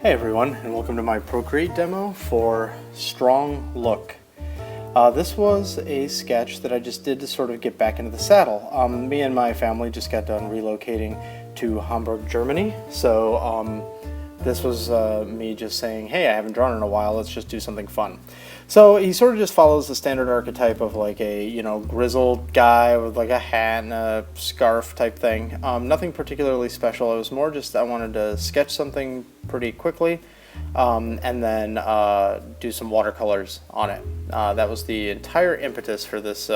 Hey everyone, and welcome to my Procreate demo for Strong Look. This was a sketch that I just did to sort of get back into the saddle. Me and my family just got done relocating to Hamburg, Germany, so this was me just saying, hey, I haven't drawn in a while, let's just do something fun. So he sort of just follows the standard archetype of like a, grizzled guy with like a hat and a scarf type thing. Nothing particularly special. It was more just I wanted to sketch something pretty quickly and then do some watercolors on it. That was the entire impetus for this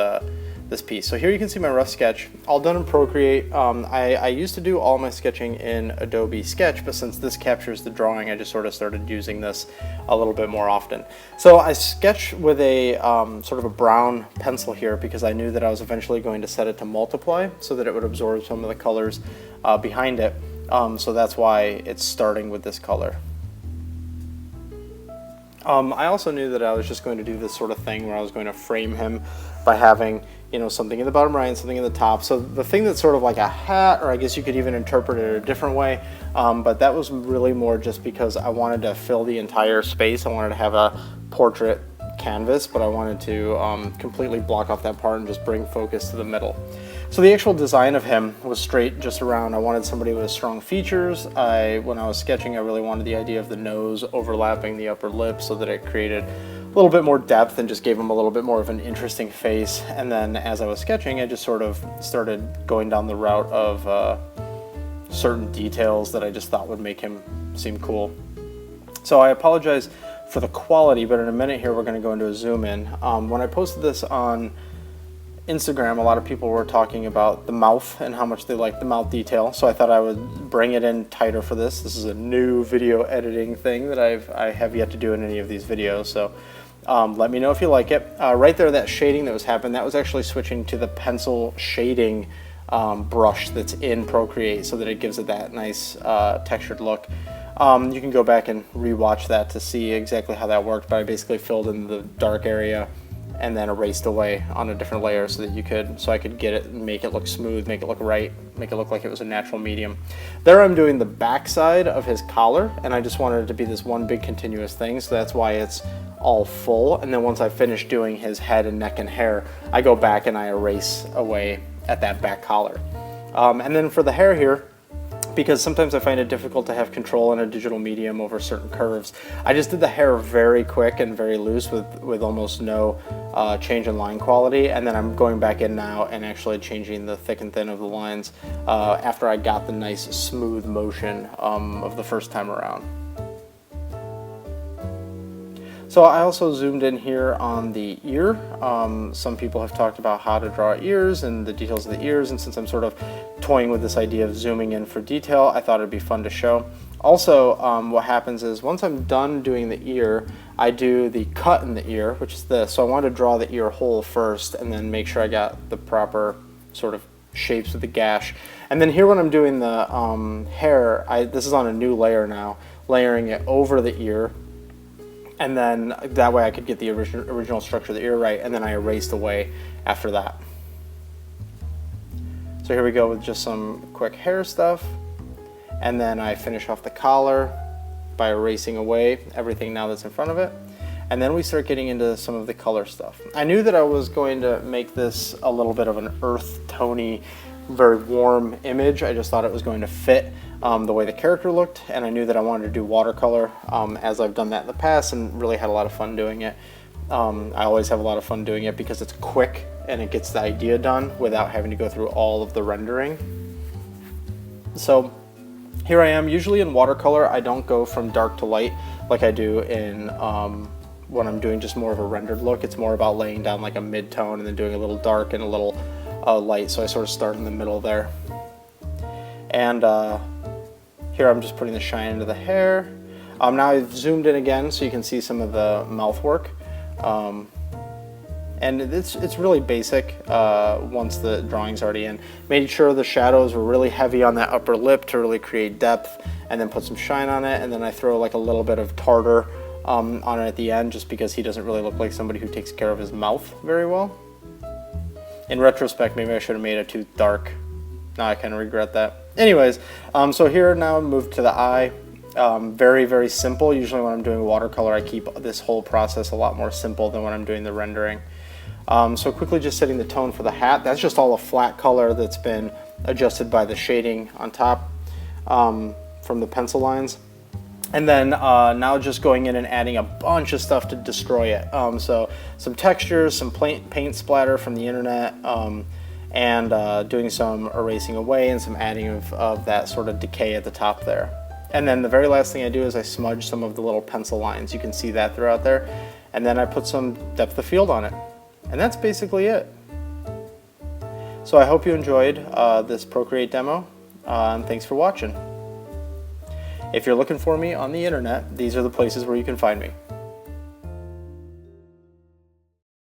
this piece. So here you can see my rough sketch, all done in Procreate. I used to do all my sketching in Adobe Sketch, but since this captures the drawing, I just sort of started using this a little bit more often. So I sketch with a sort of a brown pencil here because I knew that I was eventually going to set it to multiply so that it would absorb some of the colors behind it. So that's why it's starting with this color. I also knew that I was just going to do this sort of thing where I was going to frame him by having something in the bottom right and something in the top. So the thing that's sort of like a hat, or I guess you could even interpret it a different way, but that was really more just because I wanted to fill the entire space. I wanted to have a portrait canvas, but I wanted to completely block off that part and just bring focus to the middle. So the actual design of him was straight just around. I wanted somebody with strong features. When I was sketching, I really wanted the idea of the nose overlapping the upper lip so that it created a little bit more depth and just gave him a little bit more of an interesting face. And then as I was sketching, I just sort of started going down the route of certain details that I just thought would make him seem cool. So I apologize for the quality, but in a minute here we're going to go into a zoom in. When I posted this on Instagram, a lot of people were talking about the mouth and how much they like the mouth detail, so I thought I would bring it in tighter for this. This is a new video editing thing that I have yet to do in any of these videos, so let me know if you like it. Right there, that shading that was happening, that was actually switching to the pencil shading brush that's in Procreate so that it gives it that nice textured look. You can go back and re-watch that to see exactly how that worked, but I basically filled in the dark area and then erased away on a different layer so that I could get it and make it look smooth, make it look right, make it look like it was a natural medium. There I'm doing the back side of his collar, and I just wanted it to be this one big continuous thing, so that's why it's all full. And then once I finish doing his head and neck and hair, I go back and I erase away at that back collar. And then for the hair here, because sometimes I find it difficult to have control in a digital medium over certain curves, I just did the hair very quick and very loose with almost no change in line quality, and then I'm going back in now and actually changing the thick and thin of the lines after I got the nice smooth motion of the first time around. So I also zoomed in here on the ear. Some people have talked about how to draw ears and the details of the ears, and since I'm sort of toying with this idea of zooming in for detail, I thought it'd be fun to show. Also, what happens is once I'm done doing the ear, I do the cut in the ear, which is this. So I wanted to draw the ear hole first and then make sure I got the proper sort of shapes with the gash. And then here when I'm doing the hair, this is on a new layer now, layering it over the ear. And then that way I could get the original structure of the ear right, and then I erased away after that. So here we go with just some quick hair stuff, and then I finish off the collar by erasing away everything now that's in front of it, and then we start getting into some of the color stuff. I knew that I was going to make this a little bit of an earth tony, very warm image. I just thought it was going to fit the way the character looked, and I knew that I wanted to do watercolor as I've done that in the past and really had a lot of fun doing it. I always have a lot of fun doing it because it's quick and it gets the idea done without having to go through all of the rendering. So here I am. Usually in watercolor I don't go from dark to light like I do in when I'm doing just more of a rendered look. It's more about laying down like a mid-tone and then doing a little dark and a little light, so I sort of start in the middle there. And here I'm just putting the shine into the hair. Now I've zoomed in again so you can see some of the mouth work. And it's really basic once the drawing's already in. Made sure the shadows were really heavy on that upper lip to really create depth, and then put some shine on it, and then I throw like a little bit of tartar on it at the end just because he doesn't really look like somebody who takes care of his mouth very well. In retrospect, maybe I should have made it too dark. Now I kind of regret that. Anyways, so here now move to the eye. Very, very simple. Usually when I'm doing watercolor, I keep this whole process a lot more simple than when I'm doing the rendering. So quickly just setting the tone for the hat. That's just all a flat color that's been adjusted by the shading on top from the pencil lines. And then now just going in and adding a bunch of stuff to destroy it. So some textures, some paint splatter from the internet, and doing some erasing away and some adding of that sort of decay at the top there. And then the very last thing I do is I smudge some of the little pencil lines. You can see that throughout there. And then I put some depth of field on it. And that's basically it. So I hope you enjoyed this Procreate demo, and thanks for watching. If you're looking for me on the internet, these are the places where you can find me.